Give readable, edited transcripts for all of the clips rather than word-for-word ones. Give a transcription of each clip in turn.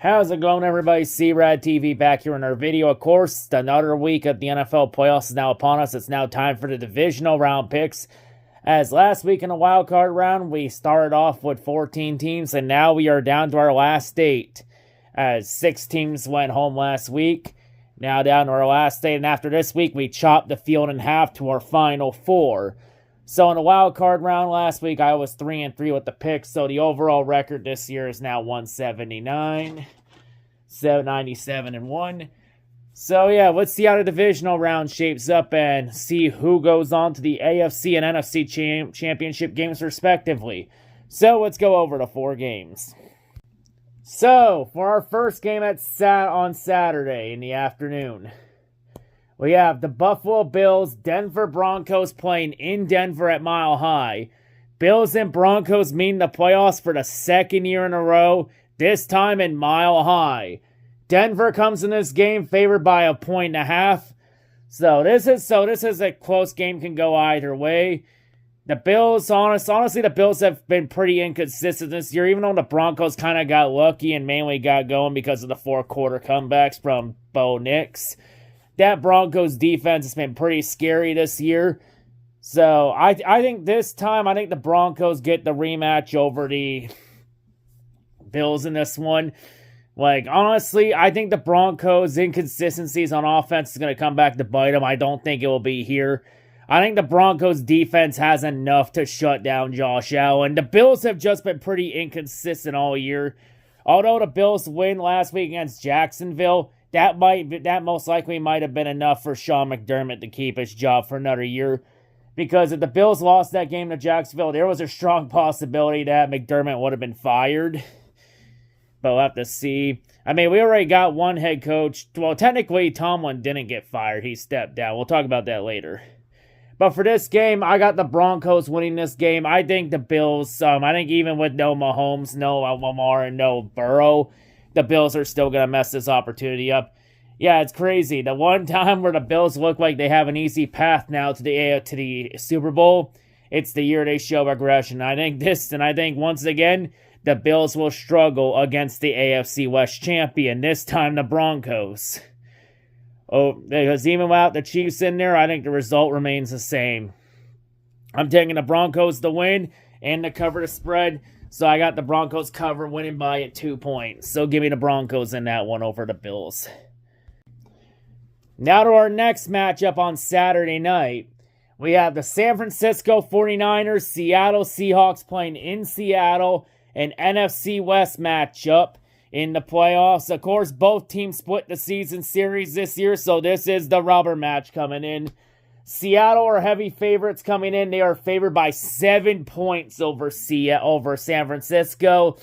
How's it going, everybody? C-RadTV back here in our video. Of course, another week of the NFL playoffs is now upon us. It's now time for the divisional round picks. As last week in the wild card round, we started off with 14 teams, and now we are down to our last 8. As 6 teams went home last week, now down to our last 8, and after this week, we chopped the field in half to our final 4. So in the wild card round last week, I was 3-3 with the picks. So the overall record this year is now 179, 97-1. So yeah, let's see how the divisional round shapes up and see who goes on to the AFC and NFC championship games respectively. So let's go over the 4 games. So for our first game on Saturday in the afternoon, we have the Buffalo Bills, Denver Broncos playing in Denver at Mile High. Bills and Broncos meet in the playoffs for the second year in a row, this time in Mile High. Denver comes in this game favored by 1.5. So this is a close game, can go either way. The Bills, honestly, the Bills have been pretty inconsistent this year, even though the Broncos kind of got lucky and mainly got going because of the 4-quarter comebacks from Bo Nix. That Broncos defense has been pretty scary this year. So I think this time, I think the Broncos get the rematch over the Bills in this one. Like, honestly, I think the Broncos' inconsistencies on offense is going to come back to bite them. I don't think it will be here. I think the Broncos' defense has enough to shut down Josh Allen. The Bills have just been pretty inconsistent all year. Although the Bills win last week against Jacksonville, that most likely might have been enough for Sean McDermott to keep his job for another year. Because if the Bills lost that game to Jacksonville, there was a strong possibility that McDermott would have been fired. But we'll have to see. I mean, we already got one head coach. Well, technically, Tomlin didn't get fired. He stepped down. We'll talk about that later. But for this game, I got the Broncos winning this game. I think the Bills, I think even with no Mahomes, no Lamar, and no Burrow, the Bills are still going to mess this opportunity up. Yeah, it's crazy. The one time where the Bills look like they have an easy path now to the Super Bowl, it's the year they show regression. I think once again, the Bills will struggle against the AFC West champion, this time the Broncos. Oh, because even without the Chiefs in there, I think the result remains the same. I'm taking the Broncos to win and to cover the spread. So I got the Broncos cover winning by 2 points. So give me the Broncos in that one over the Bills. Now to our next matchup on Saturday night. We have the San Francisco 49ers, Seattle Seahawks playing in Seattle. An NFC West matchup in the playoffs. Of course, both teams split the season series this year. So this is the rubber match coming in. Seattle are heavy favorites coming in. They are favored by 7 points over San Francisco.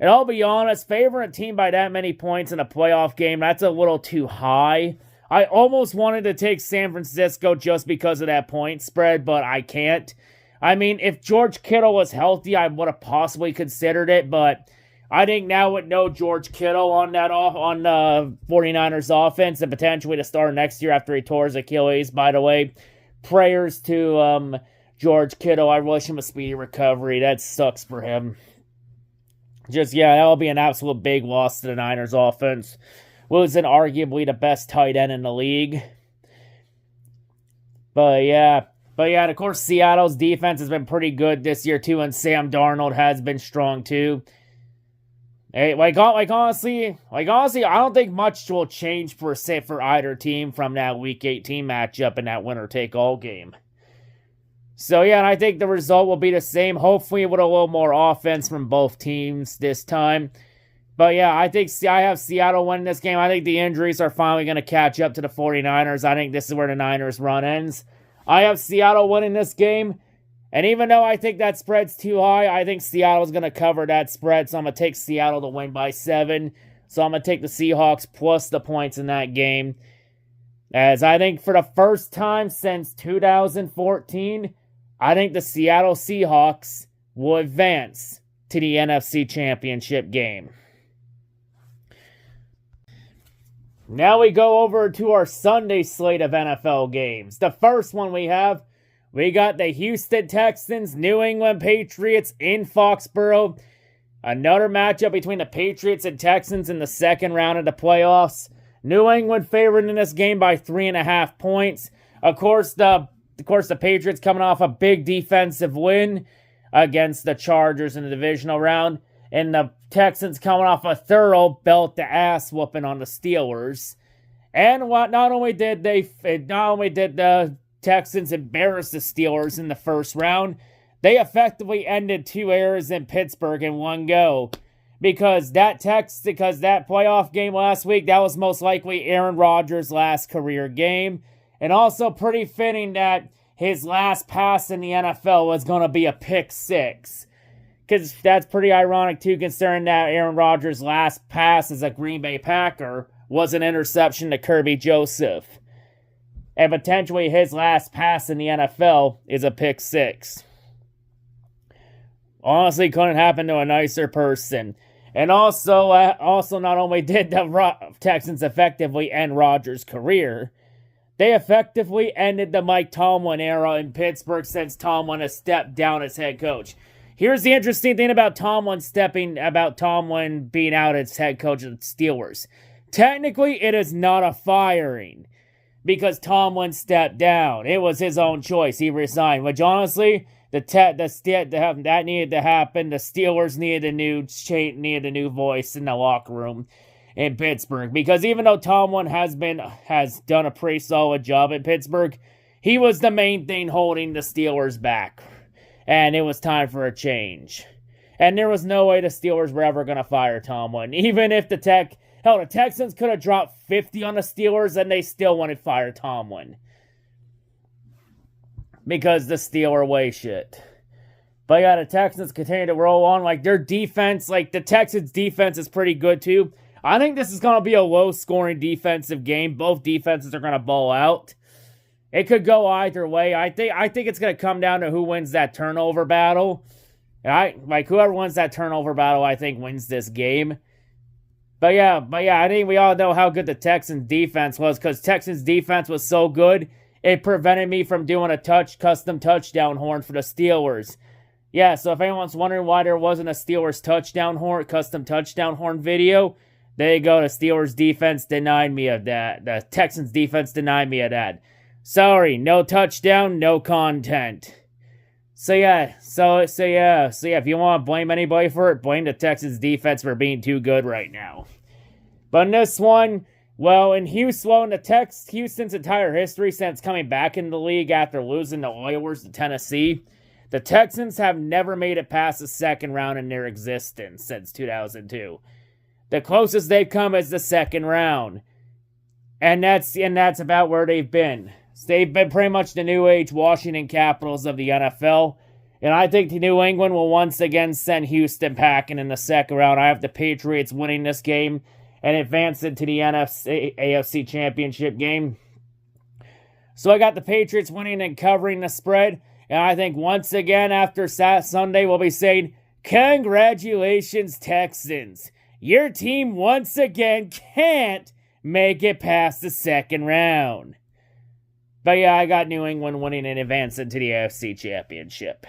And I'll be honest, favoring a team by that many points in a playoff game, that's a little too high. I almost wanted to take San Francisco just because of that point spread, but I can't. I mean, if George Kittle was healthy, I would have possibly considered it, but I think now with no George Kittle on the 49ers offense and potentially to start next year after he tore his Achilles, by the way, prayers to George Kittle. I wish him a speedy recovery. That sucks for him. That'll be an absolute big loss to the Niners offense. Losing arguably the best tight end in the league. But yeah, of course, Seattle's defense has been pretty good this year too, and Sam Darnold has been strong too. Hey, honestly, I don't think much will change for either team from that Week 18 matchup in that winner-take-all game. So yeah, and I think the result will be the same, hopefully with a little more offense from both teams this time. But yeah, I have Seattle winning this game. I think the injuries are finally going to catch up to the 49ers. I think this is where the Niners' run ends. I have Seattle winning this game. And even though I think that spread's too high, I think Seattle's going to cover that spread. So I'm going to take Seattle to win by 7. So I'm going to take the Seahawks plus the points in that game. As I think for the first time since 2014, I think the Seattle Seahawks will advance to the NFC Championship game. Now we go over to our Sunday slate of NFL games. The first one we got the Houston Texans, New England Patriots in Foxborough. Another matchup between the Patriots and Texans in the second round of the playoffs. New England favored in this game by 3.5 points. Of course, the Patriots coming off a big defensive win against the Chargers in the divisional round, and the Texans coming off a thorough belt-to-ass whooping on the Steelers. And not only did the Texans embarrass the Steelers in the first round, they effectively ended 2 errors in Pittsburgh in one go. Because that playoff game last week, that was most likely Aaron Rodgers' last career game. And also pretty fitting that his last pass in the NFL was going to be a pick six. Because that's pretty ironic too, considering that Aaron Rodgers' last pass as a Green Bay Packer was an interception to Kirby Joseph. And potentially his last pass in the NFL is a pick six. Honestly, couldn't happen to a nicer person. And also not only did the Texans effectively end Rodgers' career, they effectively ended the Mike Tomlin era in Pittsburgh since Tomlin has stepped down as head coach. Here's the interesting thing about Tomlin being out as head coach of the Steelers. Technically, it is not a firing because Tomlin stepped down. It was his own choice. He resigned, which honestly, that needed to happen. The Steelers needed a new voice in the locker room in Pittsburgh, because even though Tomlin has done a pretty solid job at Pittsburgh, he was the main thing holding the Steelers back, and it was time for a change. And there was no way the Steelers were ever going to fire Tomlin, even if the Texans could have dropped 50 on the Steelers, and they still wanted to fire Tomlin. Because the Steeler way shit. But yeah, the Texans continue to roll on. Their defense, the Texans' defense is pretty good too. I think this is going to be a low-scoring defensive game. Both defenses are going to ball out. It could go either way. I think it's going to come down to who wins that turnover battle. Whoever wins that turnover battle, I think, wins this game. But yeah, I think we all know how good the Texans' defense was, because Texans' defense was so good, it prevented me from doing a custom touchdown horn for the Steelers. Yeah, so if anyone's wondering why there wasn't a Steelers custom touchdown horn video, there you go. The Steelers defense denied me of that. The Texans defense denied me of that. Sorry, no touchdown, no content. So yeah, if you want to blame anybody for it, blame the Texans defense for being too good right now. But in this one, well, in Houston's entire history since coming back into the league after losing the Oilers to Tennessee, the Texans have never made it past the second round in their existence since 2002. The closest they've come is the second round. And that's about where they've been. They've been pretty much the new age Washington Capitals of the NFL. And I think New England will once again send Houston packing in the second round. I have the Patriots winning this game and advancing to the AFC Championship game. So I got the Patriots winning and covering the spread. And I think once again after Sunday we'll be saying, congratulations, Texans. Your team once again can't make it past the second round. But yeah, I got New England winning and advancing to the AFC Championship.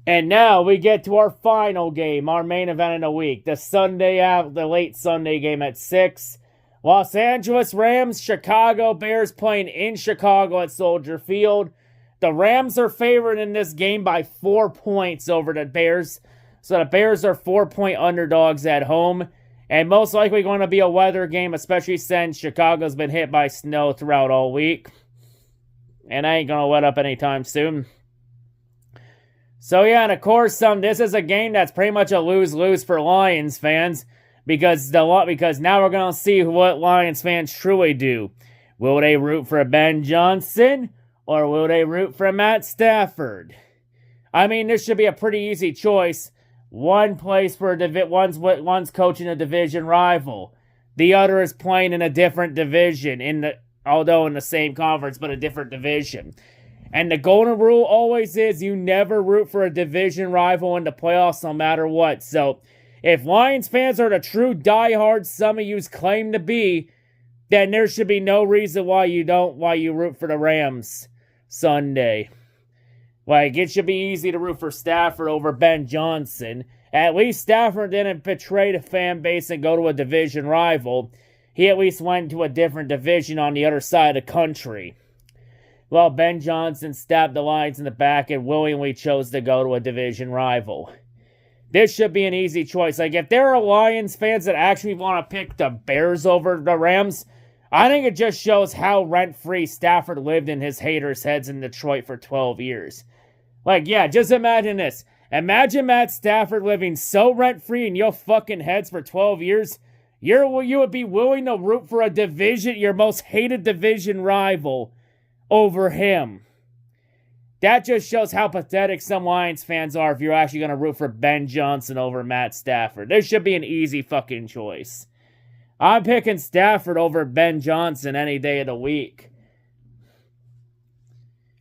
And now we get to our final game, our main event of the week. The late Sunday game at 6. Los Angeles Rams, Chicago Bears playing in Chicago at Soldier Field. The Rams are favored in this game by 4 points over the Bears. So the Bears are 4-point underdogs at home. And most likely going to be a weather game, especially since Chicago's been hit by snow throughout all week. And I ain't going to let up anytime soon. So yeah, and of course, this is a game that's pretty much a lose-lose for Lions fans. Because now we're going to see what Lions fans truly do. Will they root for Ben Johnson? Or will they root for Matt Stafford? I mean, this should be a pretty easy choice. One plays for one's coaching a division rival. The other is playing in a different division, although in the same conference, but a different division. And the golden rule always is you never root for a division rival in the playoffs no matter what. So if Lions fans are the true diehards some of you claim to be, then there should be no reason why you root for the Rams Sunday. Like, it should be easy to root for Stafford over Ben Johnson. At least Stafford didn't betray the fan base and go to a division rival. He at least went to a different division on the other side of the country. Well, Ben Johnson stabbed the Lions in the back and willingly chose to go to a division rival. This should be an easy choice. Like, if there are Lions fans that actually want to pick the Bears over the Rams, I think it just shows how rent-free Stafford lived in his haters' heads in Detroit for 12 years. Like, yeah, just imagine this. Imagine Matt Stafford living so rent-free in your fucking heads for 12 years, you would be willing to root for your most hated division rival over him. That just shows how pathetic some Lions fans are if you're actually going to root for Ben Johnson over Matt Stafford. This should be an easy fucking choice. I'm picking Stafford over Ben Johnson any day of the week.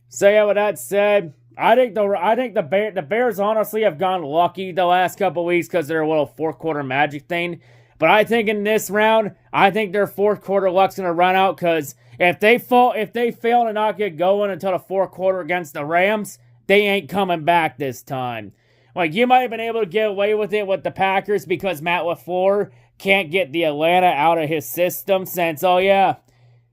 So yeah, with that said, I think the Bears honestly have gone lucky the last couple weeks because they're a little fourth quarter magic thing. But I think in this round, I think their fourth quarter luck's gonna run out because if they fail to not get going until the fourth quarter against the Rams, they ain't coming back this time. Like, you might have been able to get away with it with the Packers because Matt LaFleur can't get the Atlanta out of his system since, oh yeah,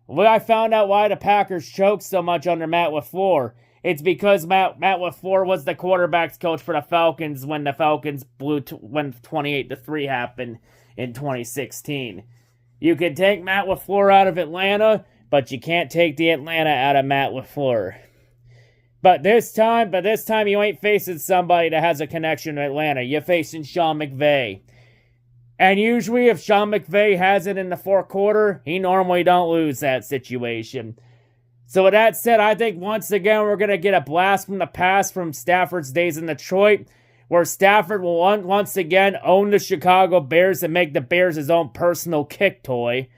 well, I found out why the Packers choked so much under Matt LaFleur. It's because Matt LaFleur was the quarterback's coach for the Falcons when the Falcons when 28-3 happened in 2016. You can take Matt LaFleur out of Atlanta, but you can't take the Atlanta out of Matt LaFleur. But this time you ain't facing somebody that has a connection to Atlanta. You're facing Sean McVay. And usually if Sean McVay has it in the fourth quarter, he normally don't lose that situation. So with that said, I think once again we're going to get a blast from the past from Stafford's days in Detroit, where Stafford will once again own the Chicago Bears and make the Bears his own personal kick toy.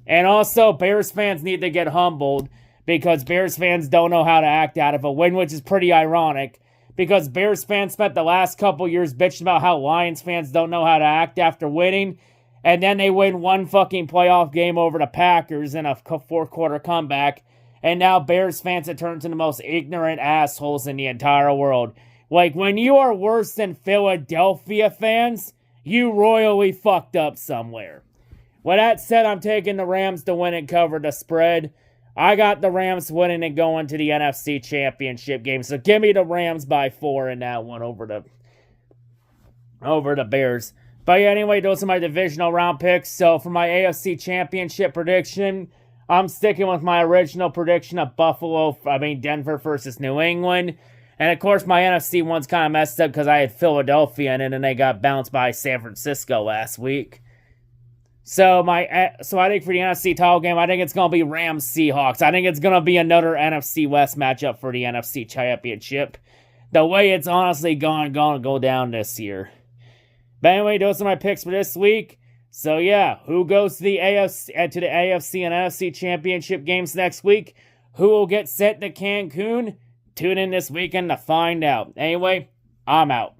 And also, Bears fans need to get humbled because Bears fans don't know how to act out of a win, which is pretty ironic because Bears fans spent the last couple years bitching about how Lions fans don't know how to act after winning, and then they win one fucking playoff game over the Packers in a fourth quarter comeback, and now Bears fans have turned into the most ignorant assholes in the entire world. Like, when you are worse than Philadelphia fans, you royally fucked up somewhere. With that said, I'm taking the Rams to win and cover the spread. I got the Rams winning and going to the NFC Championship game. So give me the Rams by 4 in that one over the Bears. But yeah, anyway, those are my divisional round picks. So for my AFC Championship prediction, I'm sticking with my original prediction of Denver versus New England. And of course, my NFC one's kind of messed up because I had Philadelphia in it and they got bounced by San Francisco last week. So I think for the NFC title game, I think it's going to be Rams-Seahawks. I think it's going to be another NFC West matchup for the NFC Championship. The way it's honestly going to go down this year. But anyway, those are my picks for this week. So yeah, who goes to the AFC and NFC Championship games next week? Who will get sent to Cancun? Tune in this weekend to find out. Anyway, I'm out.